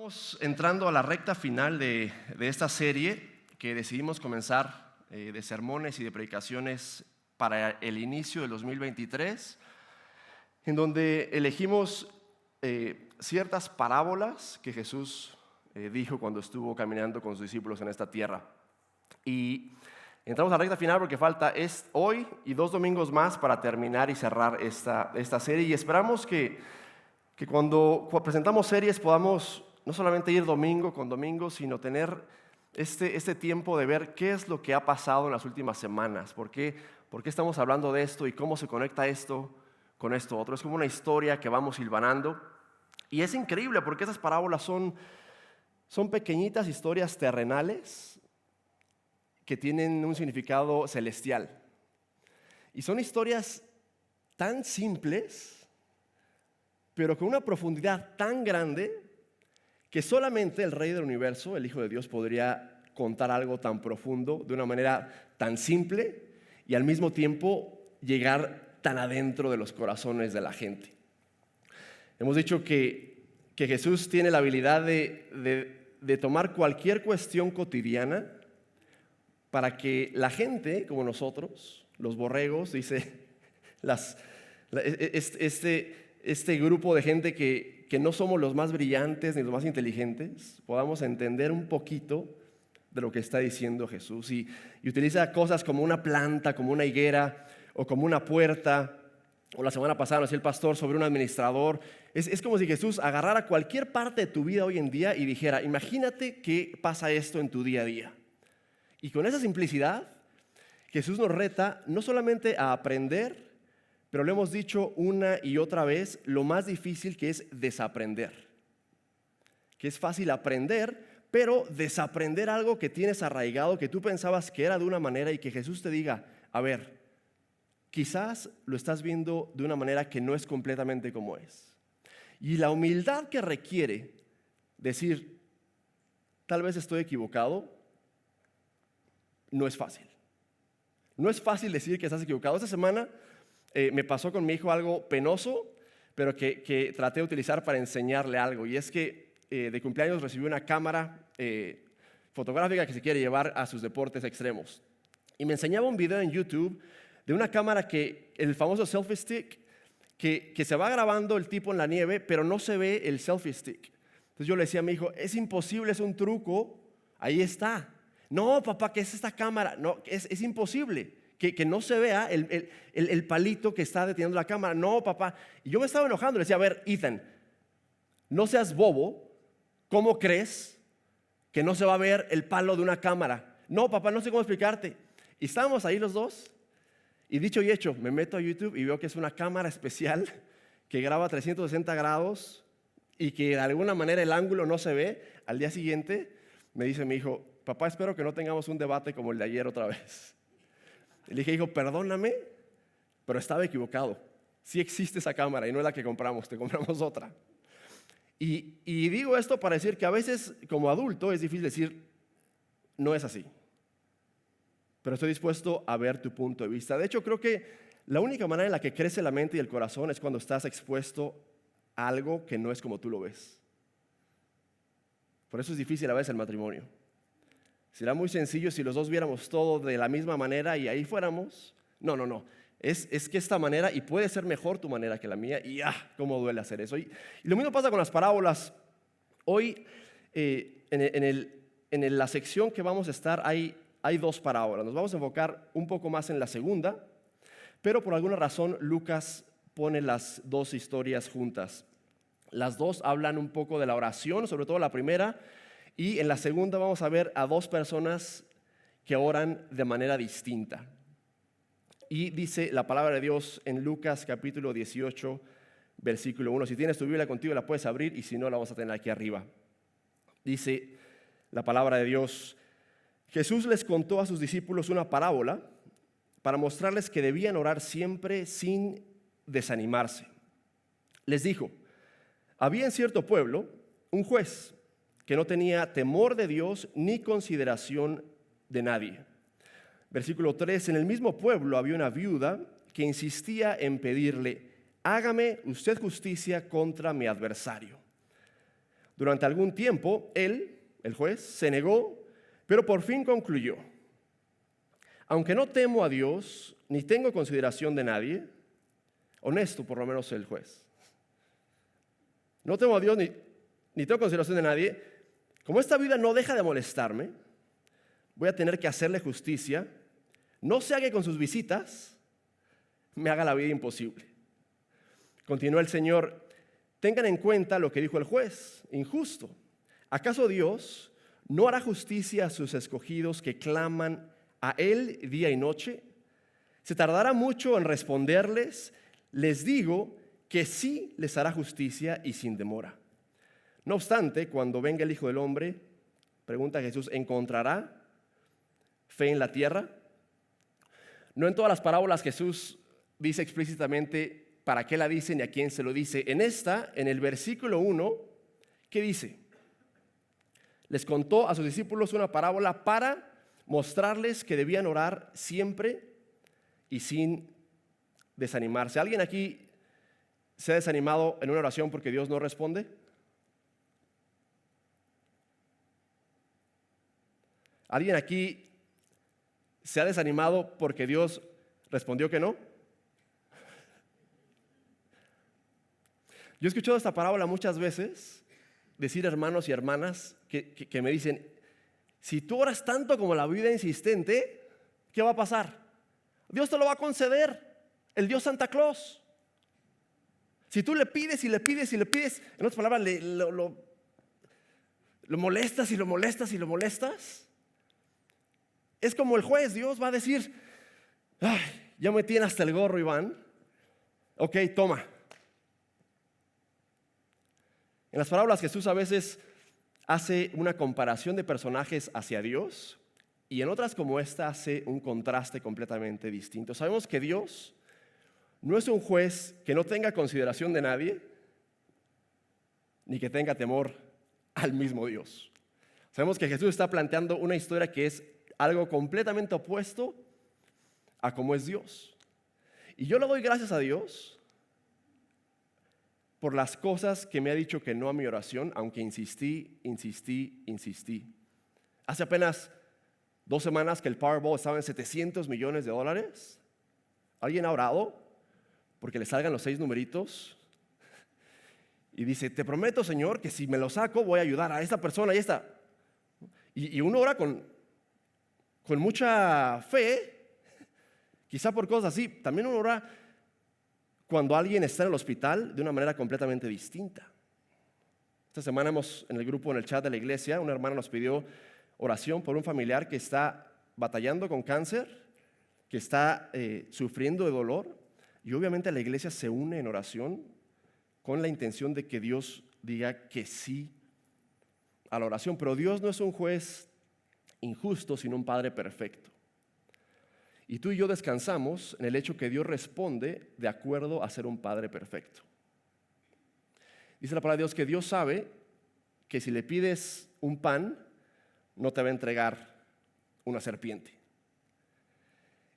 Estamos entrando a la recta final de esta serie que decidimos comenzar de sermones y de predicaciones para el inicio del 2023, en donde elegimos ciertas parábolas que Jesús dijo cuando estuvo caminando con sus discípulos en esta tierra. Y entramos a la recta final porque falta hoy y 2 domingos más para terminar y cerrar esta serie, y esperamos que cuando presentamos series podamos no solamente ir domingo con domingo, sino tener este tiempo de ver qué es lo que ha pasado en las últimas semanas, por qué estamos hablando de esto y cómo se conecta esto con esto otro. Es como una historia que vamos hilvanando, y es increíble porque esas parábolas son pequeñitas historias terrenales que tienen un significado celestial, y son historias tan simples pero con una profundidad tan grande que solamente el Rey del Universo, el Hijo de Dios, podría contar algo tan profundo de una manera tan simple y al mismo tiempo llegar tan adentro de los corazones de la gente. Hemos dicho que Jesús tiene la habilidad de tomar cualquier cuestión cotidiana para que la gente, como nosotros, los borregos, dice, este grupo de gente que no somos los más brillantes ni los más inteligentes, podamos entender un poquito de lo que está diciendo Jesús. Y utiliza cosas como una planta, como una higuera o como una puerta. O la semana pasada nos decía el pastor sobre un administrador. Es como si Jesús agarrara cualquier parte de tu vida hoy en día y dijera: imagínate que pasa esto en tu día a día. Y con esa simplicidad Jesús nos reta no solamente a aprender, pero lo hemos dicho una y otra vez, lo más difícil que es desaprender. Que es fácil aprender, pero desaprender algo que tienes arraigado, que tú pensabas que era de una manera, y que Jesús te diga: a ver, quizás lo estás viendo de una manera que no es completamente como es. Y la humildad que requiere decir: tal vez estoy equivocado, no es fácil. No es fácil decir que estás equivocado. Esta semana me pasó con mi hijo algo penoso, pero que traté de utilizar para enseñarle algo. Y es que de cumpleaños recibió una cámara fotográfica que se quiere llevar a sus deportes extremos. Y me enseñaba un video en YouTube de una cámara el famoso selfie stick, que se va grabando el tipo en la nieve, pero no se ve el selfie stick. Entonces yo le decía a mi hijo: es imposible, es un truco, ahí está. No, papá, ¿qué es esta cámara? No, es imposible. Que no se vea el palito que está deteniendo la cámara. No, papá. Y yo me estaba enojando, le decía: a ver, Ethan, no seas bobo. ¿Cómo crees que no se va a ver el palo de una cámara? No, papá, no sé cómo explicarte. Y estábamos ahí los dos, y dicho y hecho, me meto a YouTube y veo que es una cámara especial que graba 360 grados y que de alguna manera el ángulo no se ve. Al día siguiente me dice mi hijo: papá, espero que no tengamos un debate como el de ayer otra vez. Le dije: hijo, perdóname, pero estaba equivocado. Sí existe esa cámara y no es la que compramos, te compramos otra. Y digo esto para decir que a veces como adulto es difícil decir: no es así. Pero estoy dispuesto a ver tu punto de vista. De hecho, creo que la única manera en la que crece la mente y el corazón es cuando estás expuesto a algo que no es como tú lo ves. Por eso es difícil a veces el matrimonio. Será muy sencillo si los dos viéramos todo de la misma manera y ahí fuéramos. No. Es que esta manera, y puede ser mejor tu manera que la mía, y cómo duele hacer eso. Y lo mismo pasa con las parábolas. Hoy, en la sección que vamos a estar, hay 2 parábolas. Nos vamos a enfocar un poco más en la segunda, pero por alguna razón Lucas pone las 2 historias juntas. Las 2 hablan un poco de la oración, sobre todo la primera. Y en la segunda vamos a ver a 2 personas que oran de manera distinta. Y dice la palabra de Dios en Lucas capítulo 18, versículo 1. Si tienes tu Biblia contigo la puedes abrir, y si no la vamos a tener aquí arriba. Dice la palabra de Dios: Jesús les contó a sus discípulos una parábola para mostrarles que debían orar siempre sin desanimarse. Les dijo: había en cierto pueblo un juez que no tenía temor de Dios ni consideración de nadie. Versículo 3, en el mismo pueblo había una viuda que insistía en pedirle: hágame usted justicia contra mi adversario. Durante algún tiempo, él, el juez, se negó, pero por fin concluyó: aunque no temo a Dios, ni tengo consideración de nadie, honesto por lo menos el juez, no temo a Dios ni tengo consideración de nadie, como esta vida no deja de molestarme, voy a tener que hacerle justicia, no sea que con sus visitas me haga la vida imposible. Continuó el Señor: tengan en cuenta lo que dijo el juez injusto. ¿Acaso Dios no hará justicia a sus escogidos que claman a Él día y noche? ¿Se tardará mucho en responderles? Les digo que sí les hará justicia y sin demora. No obstante, cuando venga el Hijo del Hombre, pregunta Jesús, ¿encontrará fe en la tierra? No en todas las parábolas Jesús dice explícitamente para qué la dice ni a quién se lo dice. En esta, en el versículo 1, ¿qué dice? Les contó a sus discípulos una parábola para mostrarles que debían orar siempre y sin desanimarse. ¿Alguien aquí se ha desanimado en una oración porque Dios no responde? ¿Alguien aquí se ha desanimado porque Dios respondió que no? Yo he escuchado esta parábola muchas veces decir hermanos y hermanas que me dicen: si tú oras tanto como la vida insistente, ¿qué va a pasar? Dios te lo va a conceder, el Dios Santa Claus. Si tú le pides y le pides y le pides, en otras palabras, lo molestas y lo molestas y lo molestas, es como el juez. Dios va a decir: ay, ya me tiene hasta el gorro, Iván. Ok, toma. En las parábolas Jesús a veces hace una comparación de personajes hacia Dios, y en otras como esta hace un contraste completamente distinto. Sabemos que Dios no es un juez que no tenga consideración de nadie, ni que tenga temor al mismo Dios. Sabemos que Jesús está planteando una historia que es algo completamente opuesto a cómo es Dios. Y yo le doy gracias a Dios por las cosas que me ha dicho que no a mi oración, aunque insistí. Hace apenas 2 semanas que el Powerball estaba en $700 millones. ¿Alguien ha orado porque le salgan los 6 numeritos? Y dice: te prometo, Señor, que si me lo saco voy a ayudar a esta persona y esta. Y uno ora con mucha fe, quizá por cosas así. También uno ora cuando alguien está en el hospital de una manera completamente distinta. Esta semana en el grupo, en el chat de la iglesia, una hermana nos pidió oración por un familiar que está batallando con cáncer, que está sufriendo de dolor, y obviamente la iglesia se une en oración con la intención de que Dios diga que sí a la oración. Pero Dios no es un juez injusto, sino un Padre perfecto. Y tú y yo descansamos en el hecho que Dios responde de acuerdo a ser un Padre perfecto. Dice la palabra de Dios que Dios sabe que si le pides un pan, no te va a entregar una serpiente.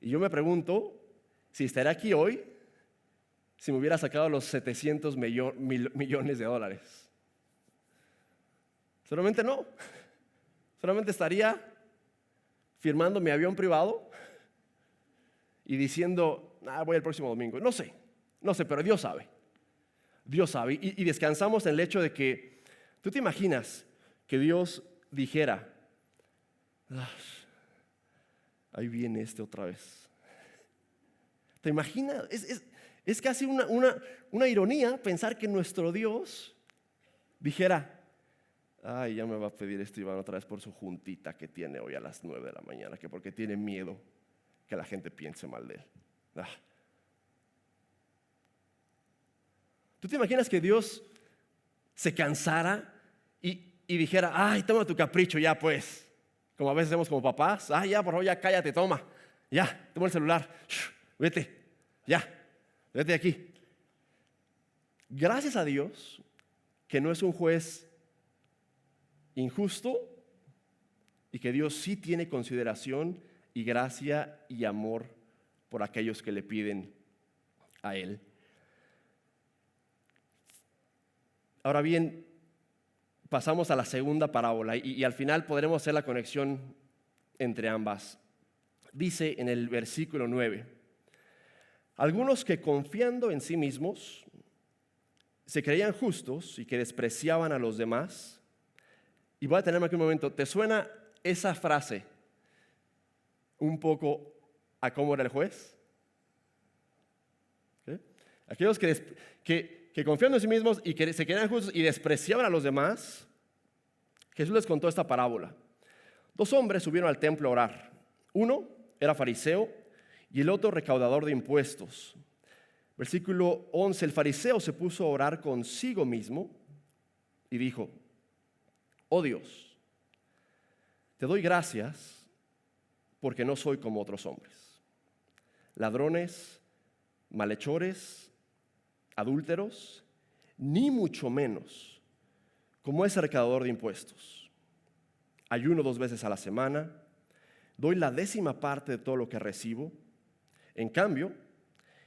Y yo me pregunto si estaría aquí hoy si me hubiera sacado los $700 millones. Solamente no. Solamente estaría firmando mi avión privado y diciendo: voy el próximo domingo. No sé, pero Dios sabe. Dios sabe. Y descansamos en el hecho de que, ¿tú te imaginas que Dios dijera: ahí viene otra vez? ¿Te imaginas? Es casi una ironía pensar que nuestro Dios dijera: ay, ya me va a pedir Iván otra vez por su juntita que tiene hoy a las 9 de la mañana, que porque tiene miedo que la gente piense mal de él. ¿Tú te imaginas que Dios se cansara y dijera: ay, toma tu capricho ya pues? Como a veces hacemos como papás: ya, por favor, ya cállate, toma, ya, toma el celular, vete, ya, vete de aquí. Gracias a Dios que no es un juez injusto y que Dios sí tiene consideración y gracia y amor por aquellos que le piden a Él. Ahora bien, pasamos a la segunda parábola y al final podremos hacer la conexión entre ambas. Dice en el versículo 9, algunos que confiando en sí mismos se creían justos y que despreciaban a los demás. Y voy a tenerme aquí un momento. ¿Te suena esa frase un poco a cómo era el juez? ¿Sí? Aquellos que confiando en sí mismos y que se creían justos y despreciaban a los demás, Jesús les contó esta parábola. 2 hombres subieron al templo a orar. Uno era fariseo y el otro recaudador de impuestos. Versículo 11, el fariseo se puso a orar consigo mismo y dijo, oh Dios, te doy gracias porque no soy como otros hombres, ladrones, malhechores, adúlteros, ni mucho menos como ese recaudador de impuestos. Ayuno 2 veces a la semana, doy la 10ª parte de todo lo que recibo. En cambio,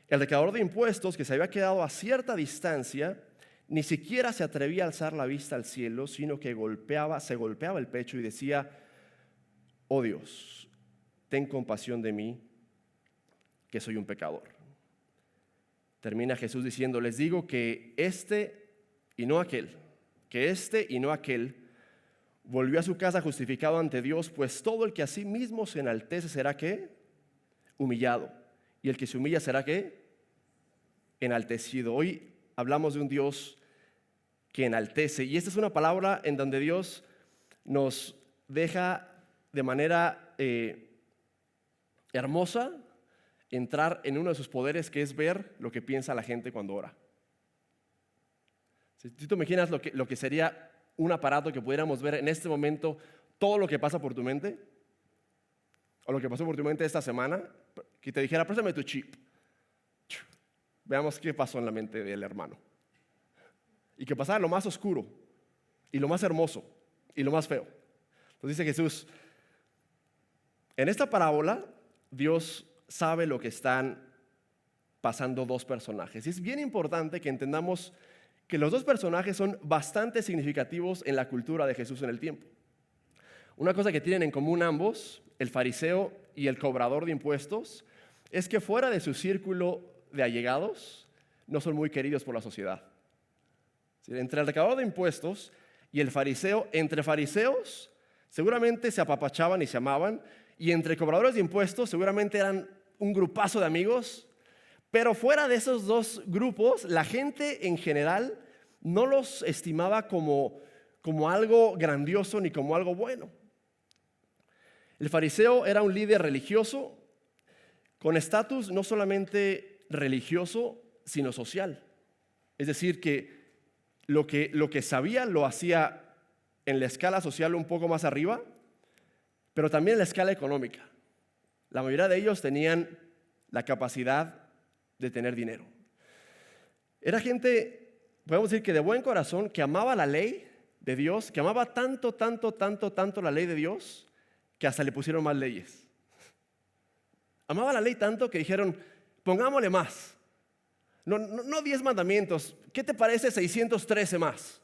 el recaudador de impuestos, que se había quedado a cierta distancia, ni siquiera se atrevía a alzar la vista al cielo, sino que se golpeaba el pecho y decía, oh Dios, ten compasión de mí, que soy un pecador. Termina Jesús diciendo, les digo que este y no aquel volvió a su casa justificado ante Dios, pues todo el que a sí mismo se enaltece será ¿qué? Humillado. Y el que se humilla será ¿qué? Enaltecido. Hoy hablamos de un Dios que enaltece. Y esta es una palabra en donde Dios nos deja de manera hermosa entrar en uno de sus poderes, que es ver lo que piensa la gente cuando ora. Si tú te imaginas lo que sería un aparato que pudiéramos ver en este momento, todo lo que pasa por tu mente, o lo que pasó por tu mente esta semana, que te dijera, préstame tu chip. Veamos qué pasó en la mente del hermano. Y que pasara lo más oscuro, y lo más hermoso, y lo más feo. Entonces dice Jesús, en esta parábola, Dios sabe lo que están pasando 2 personajes. Y es bien importante que entendamos que los 2 personajes son bastante significativos en la cultura de Jesús en el tiempo. Una cosa que tienen en común ambos, el fariseo y el cobrador de impuestos, es que fuera de su círculo de allegados, no son muy queridos por la sociedad. Entre el recaudador de impuestos y el fariseo, entre fariseos, seguramente se apapachaban y se amaban, y entre cobradores de impuestos seguramente eran un grupazo de amigos, pero fuera de esos 2 grupos, la gente en general no los estimaba como algo grandioso ni como algo bueno. El fariseo era un líder religioso con estatus no solamente religioso, sino social. Es decir, que lo que sabía lo hacía en la escala social un poco más arriba, pero también en la escala económica. La mayoría de ellos tenían la capacidad de tener dinero. Era gente, podemos decir que de buen corazón, que amaba la ley de Dios, que amaba tanto la ley de Dios, que hasta le pusieron más leyes. Amaba la ley tanto que dijeron, pongámosle más. No 10 mandamientos, ¿qué te parece 613 más?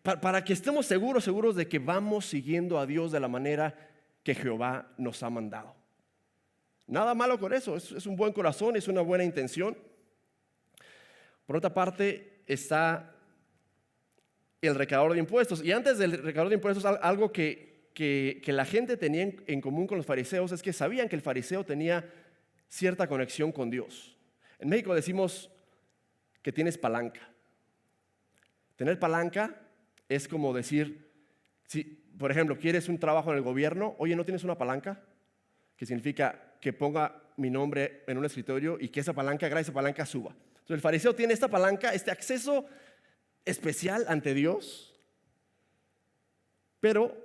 Para que estemos seguros de que vamos siguiendo a Dios de la manera que Jehová nos ha mandado. Nada malo con eso, es un buen corazón, es una buena intención. Por otra parte está el recaudador de impuestos. Y antes del recaudador de impuestos, algo que la gente tenía en común con los fariseos es que sabían que el fariseo tenía cierta conexión con Dios. En México decimos que tienes palanca. Tener palanca es como decir, si por ejemplo quieres un trabajo en el gobierno, oye, ¿no tienes una palanca? Que significa que ponga mi nombre en un escritorio y que esa palanca, gracias a esa palanca, suba. Entonces el fariseo tiene esta palanca, este acceso especial ante Dios, pero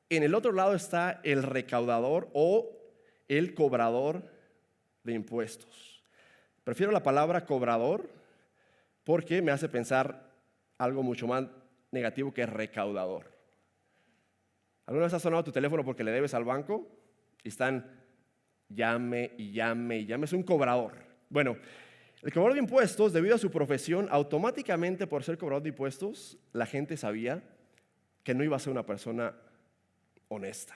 en el otro lado está el recaudador o el cobrador de impuestos. Prefiero la palabra cobrador porque me hace pensar algo mucho más negativo que recaudador. ¿Alguna vez has sonado tu teléfono porque le debes al banco? Y están llame y llame y llame. Es un cobrador. Bueno, El cobrador de impuestos, debido a su profesión, automáticamente por ser cobrador de impuestos, la gente sabía que no iba a ser una persona honesta.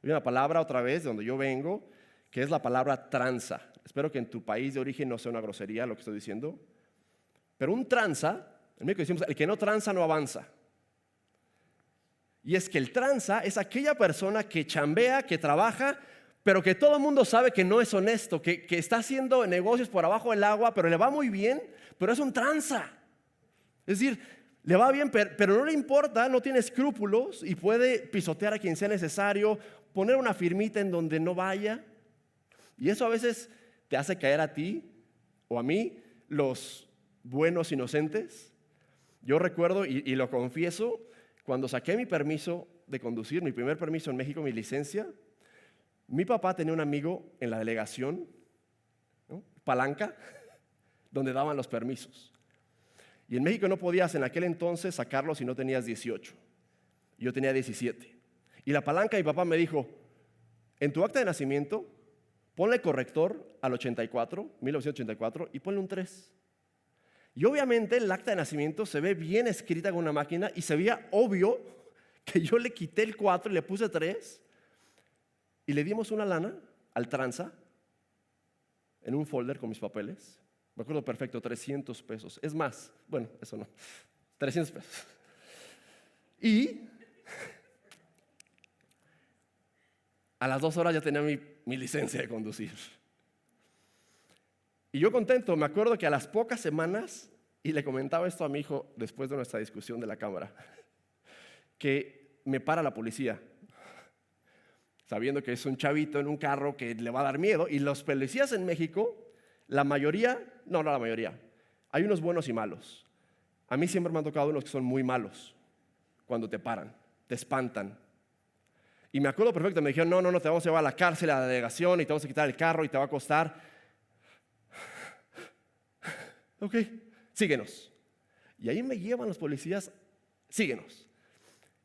Hay una palabra otra vez de donde yo vengo, que es la palabra tranza. Espero que en tu país de origen no sea una grosería lo que estoy diciendo. Pero un tranza, en México decimos, el que no tranza no avanza. Y es que el tranza es aquella persona que chambea, que trabaja, pero que todo el mundo sabe que no es honesto, que está haciendo negocios por abajo del agua, pero le va muy bien, pero es un tranza. Es decir, le va bien, pero no le importa, no tiene escrúpulos y puede pisotear a quien sea necesario, poner una firmita en donde no vaya. Y eso a veces te hace caer a ti o a mí, los buenos inocentes. Yo recuerdo, y lo confieso, cuando saqué mi permiso de conducir, mi primer permiso en México, mi licencia, mi papá tenía un amigo en la delegación, ¿no? Palanca, donde daban los permisos. Y en México no podías en aquel entonces sacarlo si no tenías 18. Yo tenía 17. Y la palanca, mi papá me dijo, en tu acta de nacimiento, ponle corrector al 84, 1984, y ponle un 3. Y obviamente el acta de nacimiento se ve bien escrita con una máquina y se veía obvio que yo le quité el 4 y le puse 3 y le dimos una lana al tranza en un folder con mis papeles. Me acuerdo perfecto, 300 pesos. Es más, bueno, eso no, 300 pesos. Y a las 2 horas ya tenía mi licencia de conducir. Y yo contento, me acuerdo que a las pocas semanas, y le comentaba esto a mi hijo después de nuestra discusión de la cámara, que me para la policía, sabiendo que es un chavito en un carro que le va a dar miedo. Y los policías en México, la mayoría, no la mayoría, hay unos buenos y malos. A mí siempre me han tocado unos que son muy malos, cuando te paran, te espantan. Y me acuerdo perfecto, me dijeron, no, te vamos a llevar a la cárcel, a la delegación, y te vamos a quitar el carro y te va a costar. Ok, síguenos. Y ahí me llevan los policías, síguenos.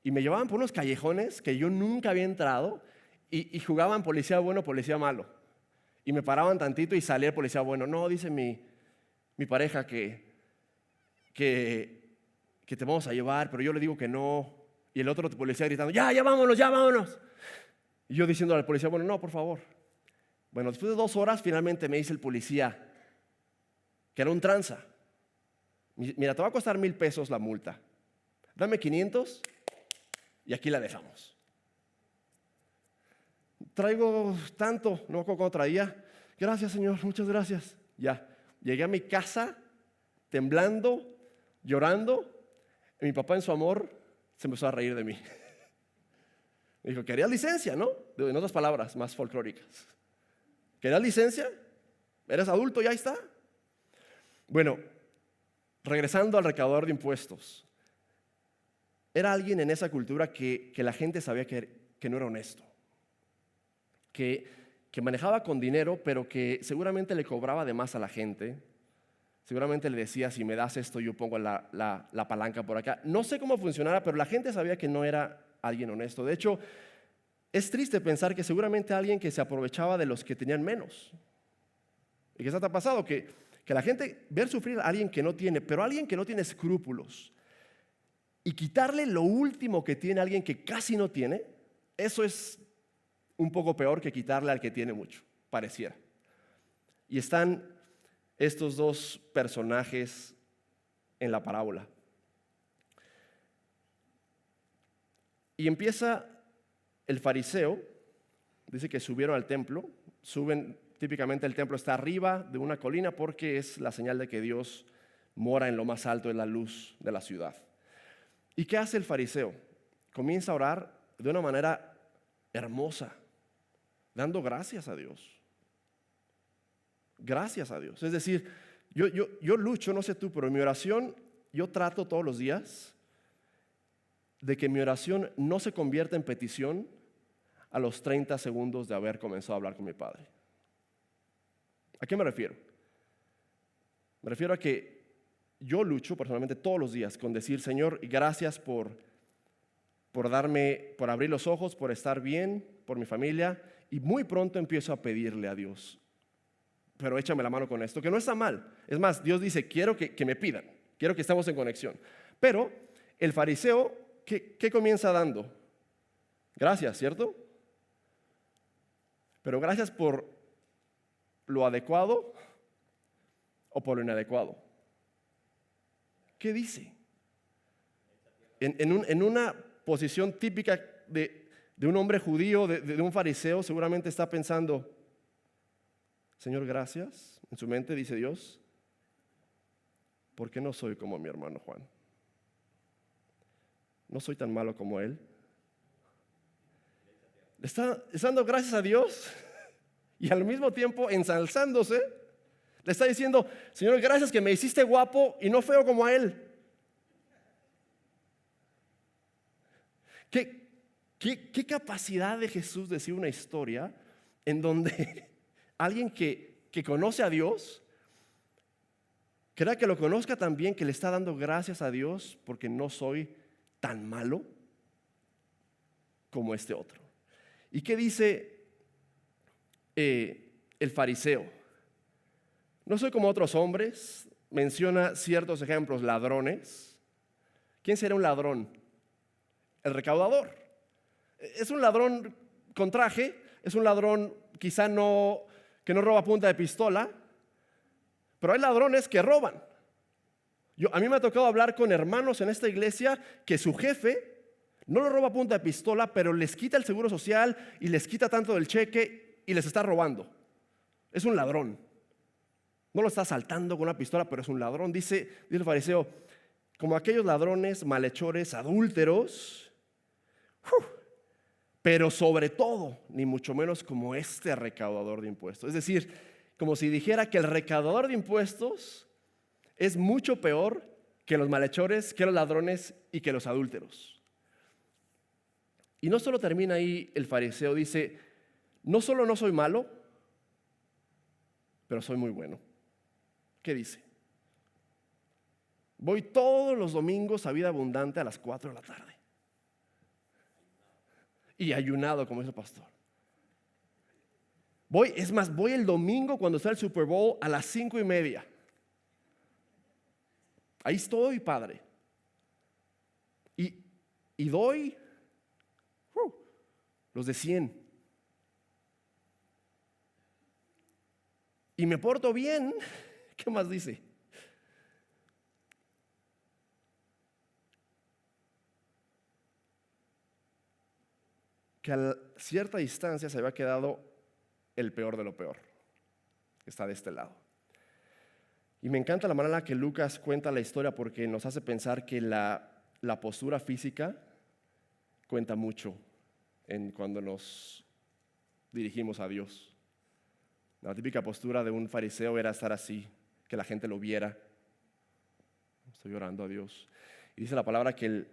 Y me llevaban por unos callejones que yo nunca había entrado y jugaban policía bueno, policía malo. Y me paraban tantito y salía el policía bueno. No, dice mi pareja que te vamos a llevar, pero yo le digo que no. Y el otro policía gritando, ya vámonos. Y yo diciendo al policía, bueno, no, por favor. Bueno, después de 2 horas finalmente me dice el policía, que era un tranza. Mira, te va a costar 1,000 pesos la multa. Dame 500 y aquí la dejamos. Traigo tanto, no me acuerdo cuánto traía. Gracias, señor, muchas gracias. Ya, llegué a mi casa temblando, llorando. Y mi papá en su amor se empezó a reír de mí. Me dijo, ¿querías licencia, no? En otras palabras, más folclóricas. ¿Querías licencia? ¿Eres adulto? Ya está. Bueno, regresando al recaudador de impuestos, era alguien en esa cultura que la gente sabía que no era honesto, que manejaba con dinero, pero que seguramente le cobraba de más a la gente. Seguramente le decía, si me das esto, yo pongo la palanca por acá. No sé cómo funcionara, pero la gente sabía que no era alguien honesto. De hecho, es triste pensar que seguramente alguien que se aprovechaba de los que tenían menos. ¿Y qué te ha pasado? Que la gente, ver sufrir a alguien que no tiene, pero a alguien que no tiene escrúpulos, y quitarle lo último que tiene a alguien que casi no tiene, eso es un poco peor que quitarle al que tiene mucho, pareciera. Y están estos dos personajes en la parábola. Y empieza el fariseo, dice que subieron al templo, típicamente el templo está arriba de una colina porque es la señal de que Dios mora en lo más alto de la luz de la ciudad. ¿Y qué hace el fariseo? Comienza a orar de una manera hermosa, dando gracias a Dios. Gracias a Dios. Es decir, yo lucho, no sé tú, pero en mi oración yo trato todos los días de que mi oración no se convierta en petición a los 30 segundos de haber comenzado a hablar con mi Padre. ¿A qué me refiero? Me refiero a que yo lucho personalmente todos los días con decir, Señor, gracias por abrir los ojos, por estar bien, por mi familia, y muy pronto empiezo a pedirle a Dios pero échame la mano con esto, que no está mal. Es más, Dios dice, quiero que me pidan, quiero que estemos en conexión. Pero el fariseo, ¿qué comienza dando? Gracias, ¿cierto? Pero gracias por lo adecuado o por lo inadecuado. ¿Qué dice? En una posición típica de un hombre judío, de un fariseo, seguramente está pensando, Señor, gracias. En su mente dice Dios, ¿por qué no soy como mi hermano Juan? No soy tan malo como él. Está dando gracias a Dios y al mismo tiempo ensalzándose. Le está diciendo, Señor, gracias que me hiciste guapo y no feo como a él. ¿Qué capacidad de Jesús de decir una historia en donde alguien que conoce a Dios, crea que lo conozca también, que le está dando gracias a Dios porque no soy tan malo como este otro? ¿Y qué dice el fariseo? No soy como otros hombres. Menciona ciertos ejemplos, ladrones. ¿Quién será un ladrón? El recaudador. Es un ladrón con traje, es un ladrón quizá que no roba a punta de pistola, pero hay ladrones que roban. A mí me ha tocado hablar con hermanos en esta iglesia que su jefe no lo roba a punta de pistola, pero les quita el seguro social y les quita tanto del cheque y les está robando. Es un ladrón. No lo está asaltando con una pistola, pero es un ladrón. Dice el fariseo, como aquellos ladrones, malhechores, adúlteros, pero sobre todo, ni mucho menos como este recaudador de impuestos. Es decir, como si dijera que el recaudador de impuestos es mucho peor que los malhechores, que los ladrones y que los adúlteros. Y no solo termina ahí el fariseo, dice, no solo no soy malo, pero soy muy bueno. ¿Qué dice? Voy todos los domingos a Vida Abundante a las 4 de la tarde. Y ayunado, como dice el pastor. Voy el domingo cuando está el Super Bowl a las 5:30. Ahí estoy, padre. Y doy los de 100. Y me porto bien. ¿Qué más dice? Que a cierta distancia se había quedado el peor de lo peor, que está de este lado. Y me encanta la manera en la que Lucas cuenta la historia porque nos hace pensar que la postura física cuenta mucho en cuando nos dirigimos a Dios. La típica postura de un fariseo era estar así, que la gente lo viera. Estoy orando a Dios. Y dice la palabra que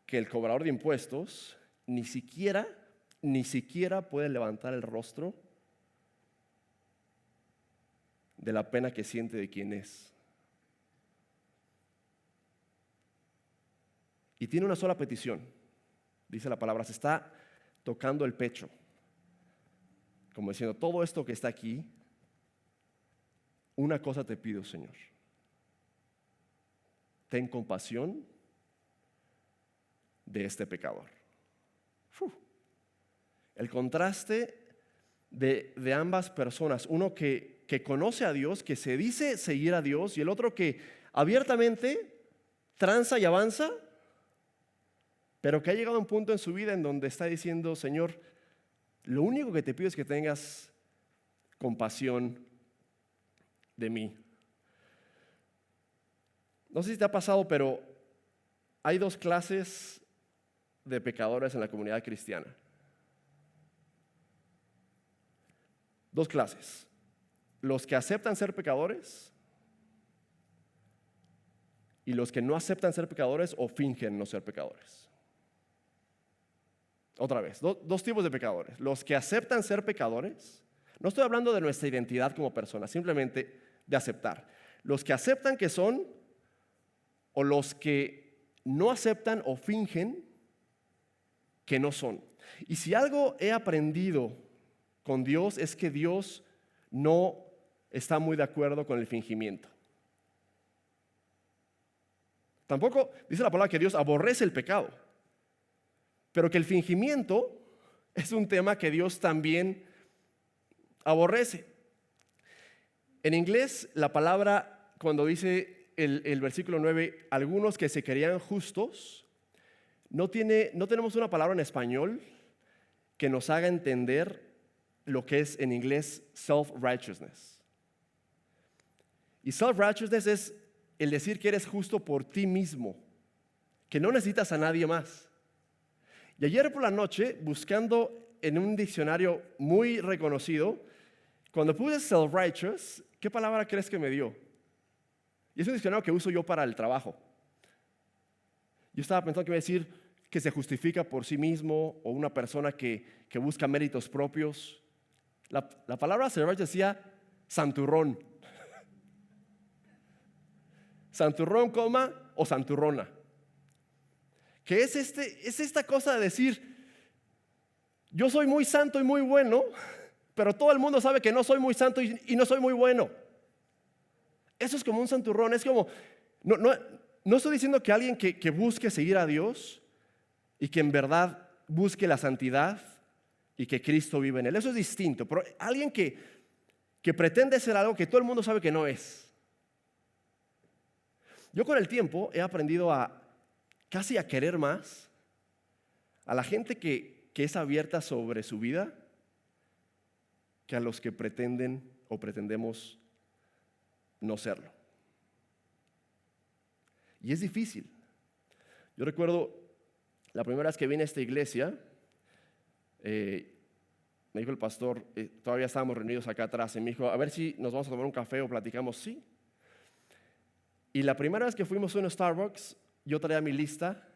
el cobrador de impuestos ni siquiera puede levantar el rostro de la pena que siente de quién es. Y tiene una sola petición. Dice la palabra, se está tocando el pecho, como diciendo, todo esto que está aquí, una cosa te pido, Señor. Ten compasión de este pecador. El contraste de ambas personas, uno que conoce a Dios, que se dice seguir a Dios, y el otro que abiertamente tranza y avanza, pero que ha llegado a un punto en su vida en donde está diciendo, Señor, lo único que te pido es que tengas compasión de mí. No sé si te ha pasado, pero hay dos clases de pecadores en la comunidad cristiana. Dos clases. Los que aceptan ser pecadores y los que no aceptan ser pecadores o fingen no ser pecadores. Otra vez, dos tipos de pecadores. Los que aceptan ser pecadores, no estoy hablando de nuestra identidad como personas, simplemente de aceptar. Los que aceptan que son, o los que no aceptan o fingen que no son. Y si algo he aprendido con Dios es que Dios no está muy de acuerdo con el fingimiento. Tampoco dice la palabra que Dios aborrece el pecado, pero que el fingimiento es un tema que Dios también aborrece. En inglés, la palabra, cuando dice el versículo 9, algunos que se creían justos, no tenemos una palabra en español que nos haga entender lo que es en inglés self-righteousness. Y self-righteousness es el decir que eres justo por ti mismo, que no necesitas a nadie más. Y ayer por la noche, buscando en un diccionario muy reconocido, cuando puse self-righteous, ¿qué palabra crees que me dio? Y es un diccionario que uso yo para el trabajo. Yo estaba pensando que iba a decir que se justifica por sí mismo o una persona que busca méritos propios. La palabra self-righteous decía santurrón. Santurrón, o santurrona. Que es esta cosa de decir, yo soy muy santo y muy bueno, pero todo el mundo sabe que no soy muy santo y no soy muy bueno. Eso es como un santurrón, es como, no estoy diciendo que alguien que busque seguir a Dios y que en verdad busque la santidad y que Cristo vive en él, eso es distinto, pero alguien que pretende ser algo que todo el mundo sabe que no es. Yo con el tiempo he aprendido casi a querer más a la gente que es abierta sobre su vida que a los que pretenden o pretendemos no serlo. Y es difícil. Yo recuerdo la primera vez que vine a esta iglesia, me dijo el pastor, todavía estábamos reunidos acá atrás, y me dijo, a ver si nos vamos a tomar un café o platicamos. Sí. Y la primera vez que fuimos a un Starbucks, yo traía mi lista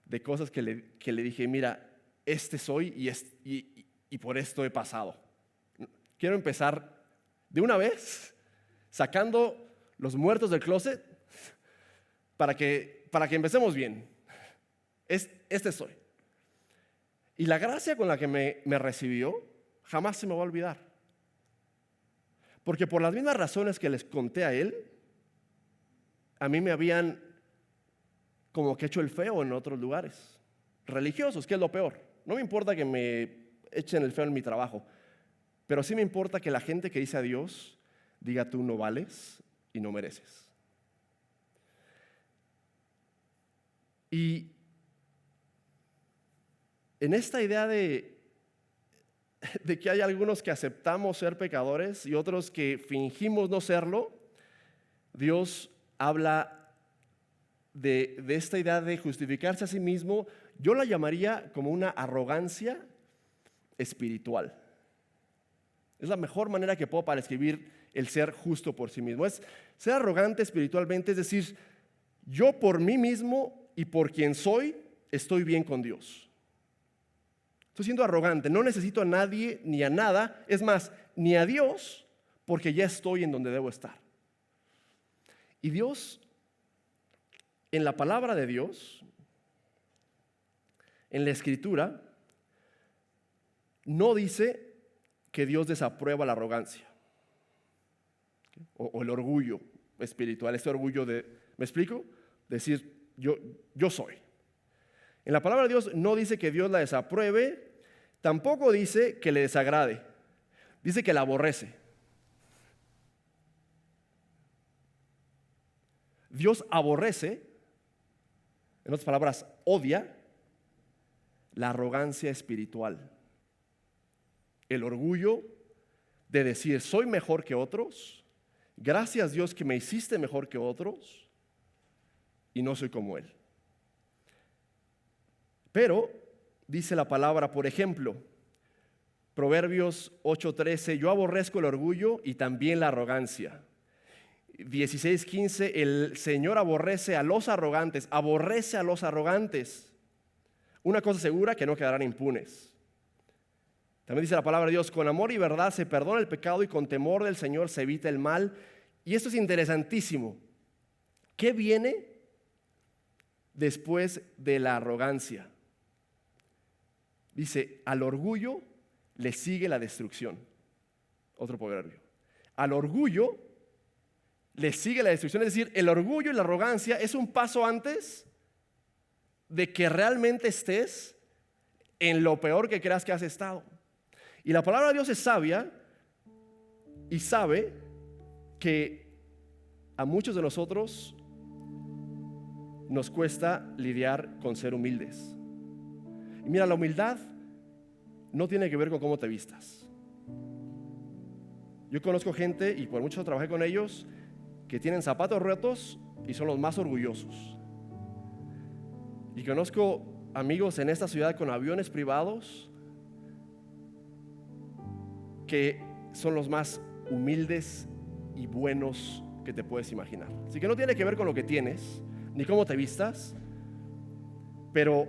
de cosas que le dije, mira, este soy y por esto he pasado. Quiero empezar de una vez sacando los muertos del closet para que empecemos bien. Este soy. Y la gracia con la que me recibió jamás se me va a olvidar. Porque por las mismas razones que les conté a él, a mí me habían como que hecho el feo en otros lugares religiosos, que es lo peor. No me importa que me echen el feo en mi trabajo, pero sí me importa que la gente que dice a Dios diga tú no vales y no mereces. Y en esta idea de que hay algunos que aceptamos ser pecadores y otros que fingimos no serlo, Dios habla de esta idea de justificarse a sí mismo. Yo la llamaría como una arrogancia espiritual. Es la mejor manera que puedo para escribir el ser justo por sí mismo. Es ser arrogante espiritualmente, es decir, yo por mí mismo y por quien soy, estoy bien con Dios. Estoy siendo arrogante, no necesito a nadie ni a nada, es más, ni a Dios, porque ya estoy en donde debo estar. Y Dios, en la palabra de Dios, en la Escritura, no dice que Dios desaprueba la arrogancia o el orgullo espiritual, este orgullo de, ¿me explico? Decir, yo soy. En la palabra de Dios no dice que Dios la desapruebe, tampoco dice que le desagrade, dice que la aborrece. Dios aborrece, en otras palabras, odia la arrogancia espiritual, el orgullo de decir soy mejor que otros, gracias Dios que me hiciste mejor que otros y no soy como Él. Pero dice la palabra, por ejemplo, Proverbios 8:13, yo aborrezco el orgullo y también la arrogancia. 16:15, el Señor aborrece a los arrogantes, Una cosa segura, que no quedarán impunes. También dice la palabra de Dios, con amor y verdad se perdona el pecado y con temor del Señor se evita el mal. Y esto es interesantísimo. ¿Qué viene después de la arrogancia? Dice, al orgullo le sigue la destrucción. Otro proverbio. Al orgullo le sigue la destrucción. Es decir, el orgullo y la arrogancia es un paso antes de que realmente estés en lo peor que creas que has estado. Y la palabra de Dios es sabia y sabe que a muchos de nosotros nos cuesta lidiar con ser humildes. Y mira, la humildad no tiene que ver con cómo te vistas. Yo conozco gente, y por mucho trabajé con ellos, que tienen zapatos rotos y son los más orgullosos. Y conozco amigos en esta ciudad con aviones privados que son los más humildes y buenos que te puedes imaginar. Así que no tiene que ver con lo que tienes ni cómo te vistas, pero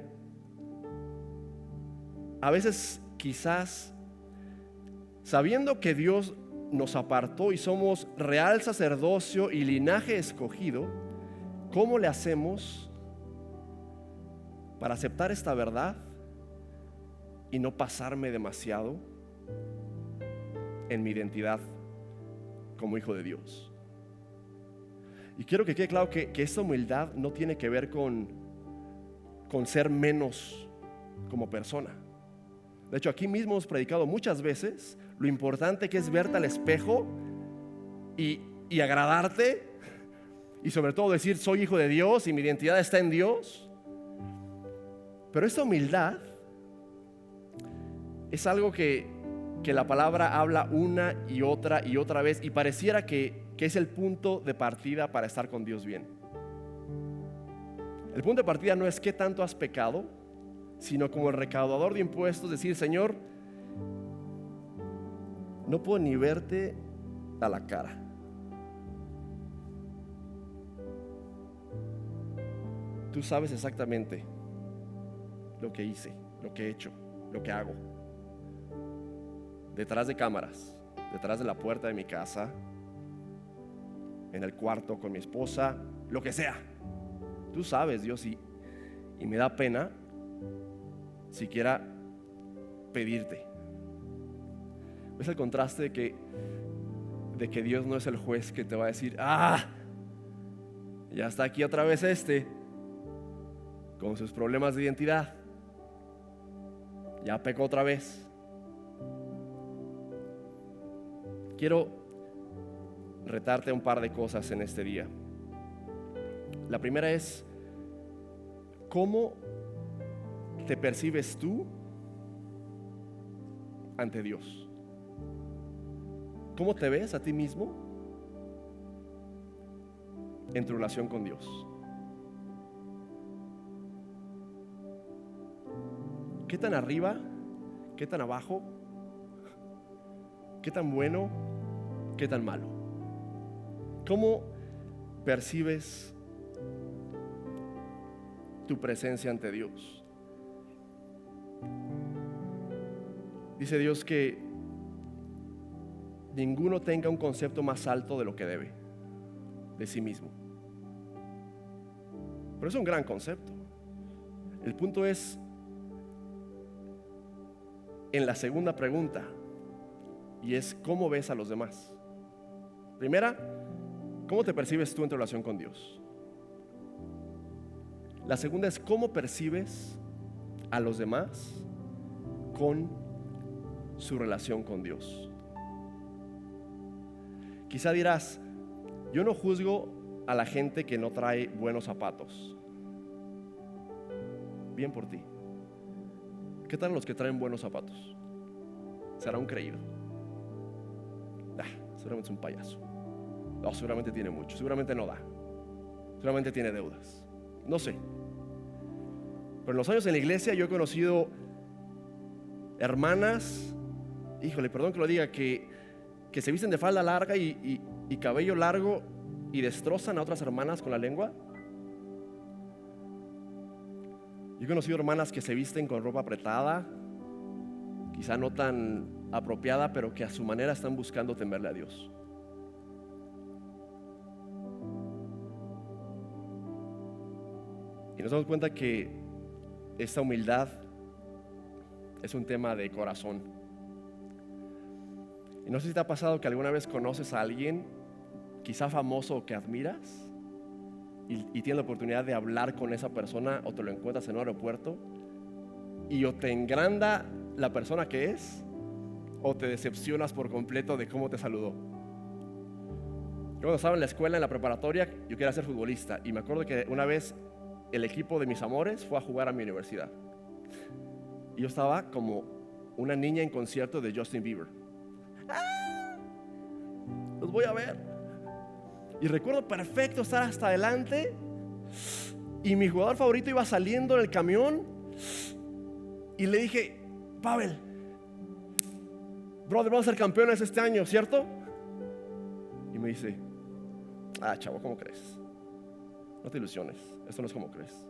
a veces quizás sabiendo que Dios nos apartó y somos real sacerdocio y linaje escogido, ¿cómo le hacemos para aceptar esta verdad y no pasarme demasiado en mi identidad como hijo de Dios? Y quiero que quede claro que esta humildad no tiene que ver con ser menos como persona. De hecho, aquí mismo hemos predicado muchas veces lo importante que es verte al espejo y agradarte, y sobre todo decir soy hijo de Dios y mi identidad está en Dios. Pero esta humildad es algo que la palabra habla una y otra vez, y pareciera que es el punto de partida para estar con Dios bien. El punto de partida no es qué tanto has pecado, sino como el recaudador de impuestos, decir, Señor, no puedo ni verte a la cara. Tú sabes exactamente lo que hice, lo que he hecho, lo que hago. Detrás de cámaras, detrás de la puerta de mi casa, en el cuarto con mi esposa, lo que sea. Tú sabes, Dios, y me da pena siquiera pedirte. ¿Ves el contraste de que Dios no es el juez que te va a decir, ya está aquí otra vez con sus problemas de identidad, ya pecó otra vez? Quiero retarte un par de cosas en este día. La primera es, ¿cómo te percibes tú ante Dios? ¿Cómo te ves a ti mismo en tu relación con Dios? ¿Qué tan arriba? ¿Qué tan abajo? ¿Qué tan bueno? ¿Qué tan malo? ¿Cómo percibes tu presencia ante Dios? Dice Dios que ninguno tenga un concepto más alto de lo que debe, de sí mismo. Pero es un gran concepto. El punto es en la segunda pregunta, y es ¿cómo ves a los demás? Primera, ¿cómo te percibes tú en tu relación con Dios? La segunda es ¿cómo percibes a los demás con su relación con Dios? Quizá dirás, yo no juzgo a la gente que no trae buenos zapatos. Bien por ti. ¿Qué tal los que traen buenos zapatos? ¿Será un creído? Seguramente es un payaso. No, seguramente tiene mucho, seguramente no da, seguramente tiene deudas, no sé. Pero en los años en la iglesia yo he conocido hermanas, híjole, perdón que lo diga, que se visten de falda larga y cabello largo y destrozan a otras hermanas con la lengua. Yo he conocido hermanas que se visten con ropa apretada, quizá no tan apropiada, pero que a su manera están buscando temerle a Dios. Y nos damos cuenta que esta humildad es un tema de corazón. Y no sé si te ha pasado que alguna vez conoces a alguien, quizá famoso, que admiras, y tienes la oportunidad de hablar con esa persona, o te lo encuentras en un aeropuerto, y o te engranda la persona que es, o te decepcionas por completo de cómo te saludó. Yo cuando estaba en la escuela, en la preparatoria, yo quería ser futbolista, y me acuerdo que una vez el equipo de mis amores fue a jugar a mi universidad, y yo estaba como una niña en concierto de Justin Bieber. Los voy a ver. Y recuerdo perfecto estar hasta adelante, y mi jugador favorito iba saliendo en el camión, y le dije: Pavel, brother, vamos a ser campeones este año, ¿cierto? Y me dice: chavo, ¿cómo crees? No te ilusiones, esto no es como crees.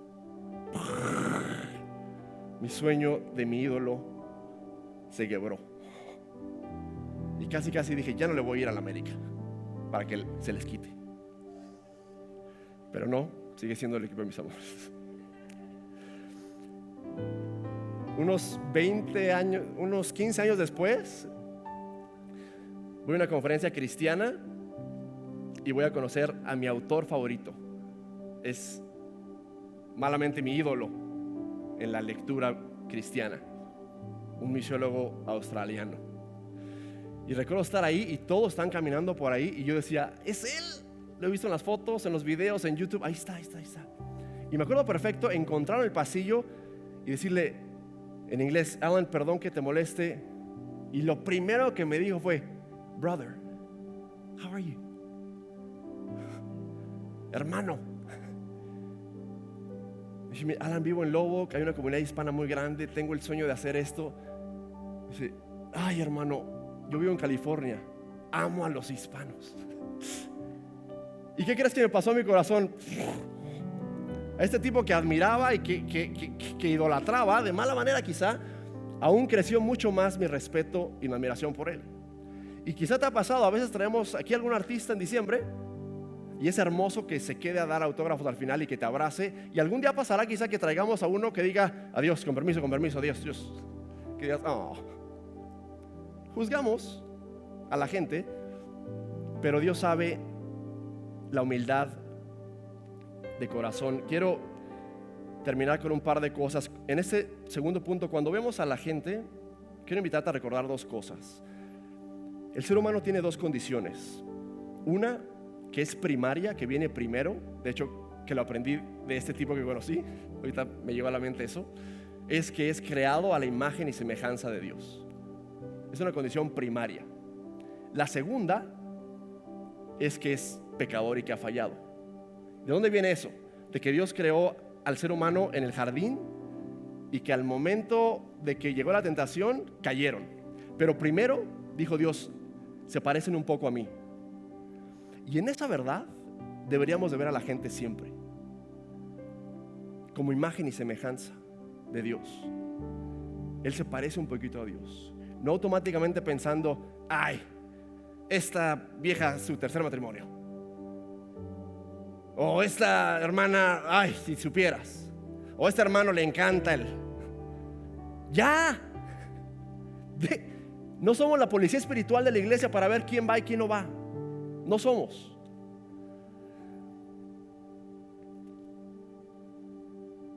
Mi sueño de mi ídolo se quebró. Y casi dije: ya no le voy a ir a la América para que se les quite. Pero no, sigue siendo el equipo de mis amores. Unos 20 años, unos 15 años después, voy a una conferencia cristiana y voy a conocer a mi autor favorito. Es malamente mi ídolo en la lectura cristiana, un misiólogo australiano. Y recuerdo estar ahí y todos están caminando por ahí, y yo decía: es él, lo he visto en las fotos, en los videos, en YouTube, ahí está. Y me acuerdo perfecto encontrarlo en el pasillo y decirle en inglés: Alan, perdón que te moleste. Y lo primero que me dijo fue: brother, how are you? Hermano. Dije: Alan, vivo en Lubbock, hay una comunidad hispana muy grande, tengo el sueño de hacer esto. Dice: ay, hermano, yo vivo en California, amo a los hispanos. ¿Y qué crees que me pasó a mi corazón? A este tipo que admiraba y que idolatraba de mala manera, quizá, aún creció mucho más mi respeto y mi admiración por él. Y quizá te ha pasado, a veces traemos aquí algún artista en diciembre, y es hermoso que se quede a dar autógrafos al final y que te abrace. Y algún día pasará quizá que traigamos a uno que diga: adiós, con permiso, adiós, Dios. Que digas: oh. Juzgamos a la gente, pero Dios sabe la humildad de corazón. Quiero terminar con un par de cosas. En este segundo punto, cuando vemos a la gente, quiero invitarte a recordar dos cosas. El ser humano tiene dos condiciones. Una que es primaria, que viene primero. De hecho, que lo aprendí de este tipo que conocí. Ahorita me llegó a la mente eso. Es que es creado a la imagen y semejanza de Dios. Es una condición primaria. La segunda es que es pecador y que ha fallado. ¿De dónde viene eso? De que Dios creó al ser humano en el jardín, y que al momento de que llegó la tentación cayeron. Pero primero dijo Dios: se parecen un poco a mí. Y en esa verdad deberíamos de ver a la gente siempre como imagen y semejanza de Dios. Él se parece un poquito a Dios. No automáticamente pensando: ay, esta vieja, su tercer matrimonio, o esta hermana, ay, si supieras, o a este hermano le encanta él. Ya. No somos la policía espiritual de la iglesia para ver quién va y quién no va. No somos.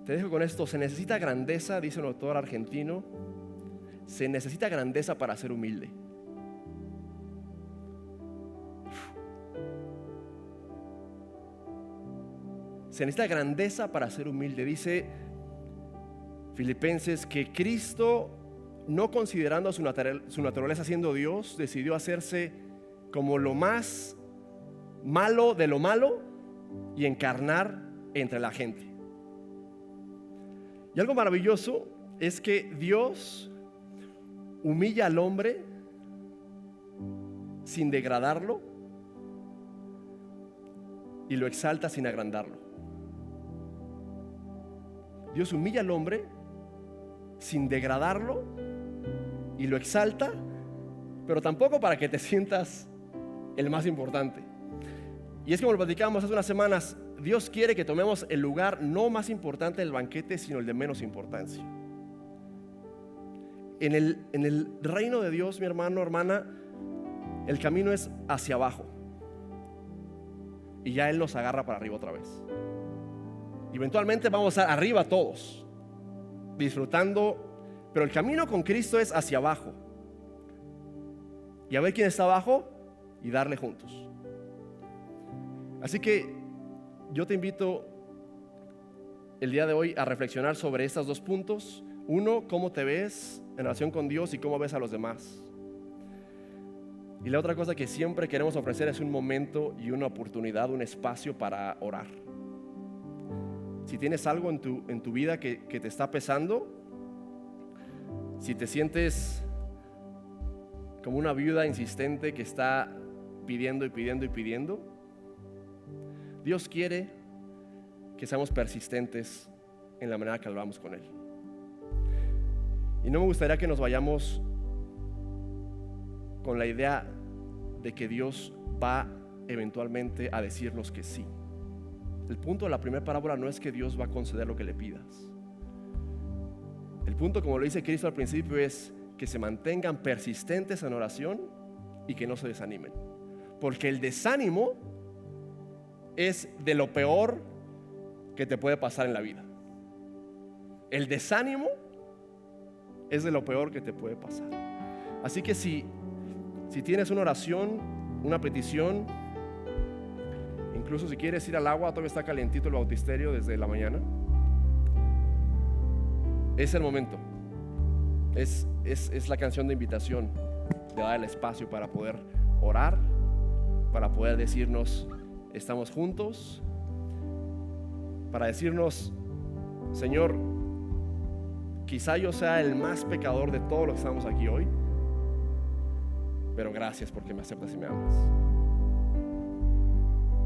Te dejo con esto. Se necesita grandeza, dice un autor argentino. Se necesita grandeza para ser humilde. Se necesita grandeza para ser humilde. Dice Filipenses que Cristo, no considerando su naturaleza siendo Dios, decidió hacerse como lo más malo de lo malo y encarnar entre la gente. Y algo maravilloso es que Dios humilla al hombre sin degradarlo y lo exalta sin agrandarlo. Dios humilla al hombre sin degradarlo y lo exalta, pero tampoco para que te sientas el más importante. Y es como lo platicábamos hace unas semanas: Dios quiere que tomemos el lugar no más importante del banquete, sino el de menos importancia. En el reino de Dios, mi hermano, hermana, el camino es hacia abajo y ya Él nos agarra para arriba otra vez. Y eventualmente vamos a estar arriba todos, disfrutando, pero el camino con Cristo es hacia abajo. Y a ver quién está abajo y darle juntos. Así que yo te invito el día de hoy a reflexionar sobre estos dos puntos. Uno, cómo te ves en relación con Dios y cómo ves a los demás. Y la otra cosa que siempre queremos ofrecer es un momento y una oportunidad, un espacio para orar. Si tienes algo en tu vida que te está pesando, si te sientes como una viuda insistente que está pidiendo y pidiendo y pidiendo, Dios quiere que seamos persistentes en la manera que hablamos con Él. Y no me gustaría que nos vayamos con la idea de que Dios va eventualmente a decirnos que sí. El punto de la primera parábola no es que Dios va a conceder lo que le pidas. El punto, como lo dice Cristo al principio, es que se mantengan persistentes en oración y que no se desanimen. Porque el desánimo es de lo peor que te puede pasar en la vida. El desánimo es de lo peor que te puede pasar. Así que si tienes una oración, una petición, incluso si quieres ir al agua, todavía está calientito el bautisterio desde la mañana, es el momento. Es la canción de invitación, de dar el espacio para poder orar, para poder decirnos estamos juntos, para decirnos, Señor, quizá yo sea el más pecador de todos los que estamos aquí hoy, pero gracias porque me aceptas y me amas.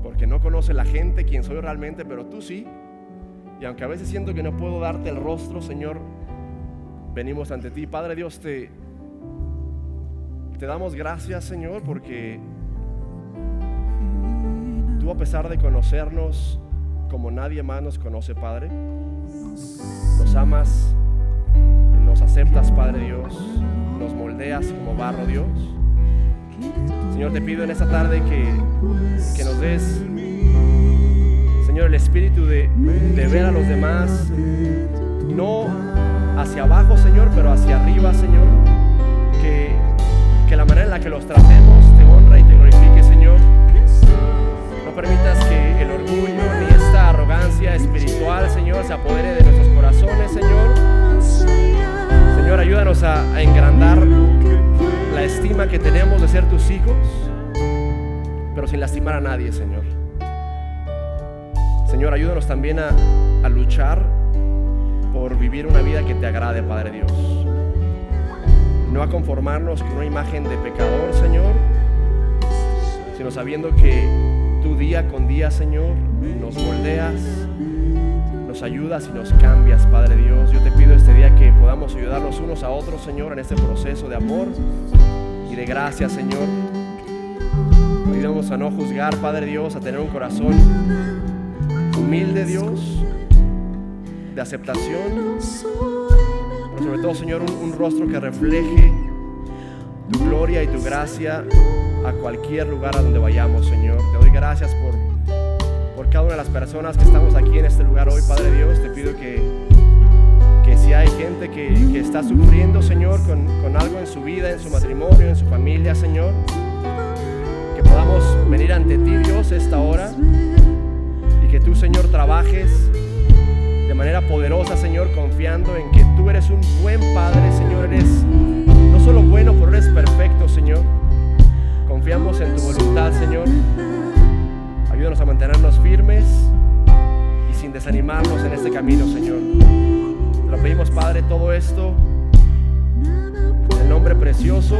Porque no conoce la gente quién soy realmente, pero tú sí. Y aunque a veces siento que no puedo darte el rostro, Señor, venimos ante ti. Padre Dios, te damos gracias, Señor, porque tú, a pesar de conocernos como nadie más nos conoce, Padre, nos amas, nos aceptas, Padre Dios, nos moldeas como barro, Dios. Señor, te pido en esta tarde que nos des, Señor, el espíritu de ver a los demás, no hacia abajo, Señor, pero hacia arriba, Señor. Que la manera en la que los tratemos te honra y te glorifique, Señor. No permitas que el orgullo ni esta arrogancia espiritual, Señor, se apodere de nuestros corazones, Señor. Señor, ayúdanos a engrandar la estima que tenemos de ser tus hijos, pero sin lastimar a nadie, Señor. Señor, ayúdanos también a luchar por vivir una vida que te agrade, Padre Dios. No a conformarnos con una imagen de pecador, Señor, sino sabiendo que tú día con día, Señor, nos moldeas, nos ayudas y nos cambias, Padre Dios. Yo te pido este día que podamos ayudarnos unos a otros, Señor, en este proceso de amor y de gracia, Señor. Ayúdanos a no juzgar, Padre Dios, a tener un corazón humilde, Dios, de aceptación, pero sobre todo, Señor, un rostro que refleje tu gloria y tu gracia a cualquier lugar a donde vayamos, Señor. Te doy gracias por cada una de las personas que estamos aquí en este lugar hoy, Padre Dios. Te pido que si hay gente que está sufriendo, Señor, con algo en su vida, en su matrimonio, en su familia, Señor, que podamos venir ante ti, Dios, esta hora, y que tú, Señor, trabajes de manera poderosa, Señor, confiando en que tú eres un buen Padre, Señor. Eres no solo bueno, pero eres perfecto, Señor. Confiamos en tu voluntad, Señor. Ayúdanos a mantenernos firmes y sin desanimarnos en este camino, Señor. Te lo pedimos, Padre, todo esto en el nombre precioso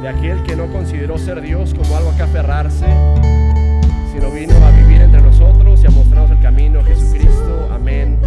de aquel que no consideró ser Dios como algo a que aferrarse, sino vino a vivir entre nosotros y a mostrarnos el camino, Jesucristo. Amén.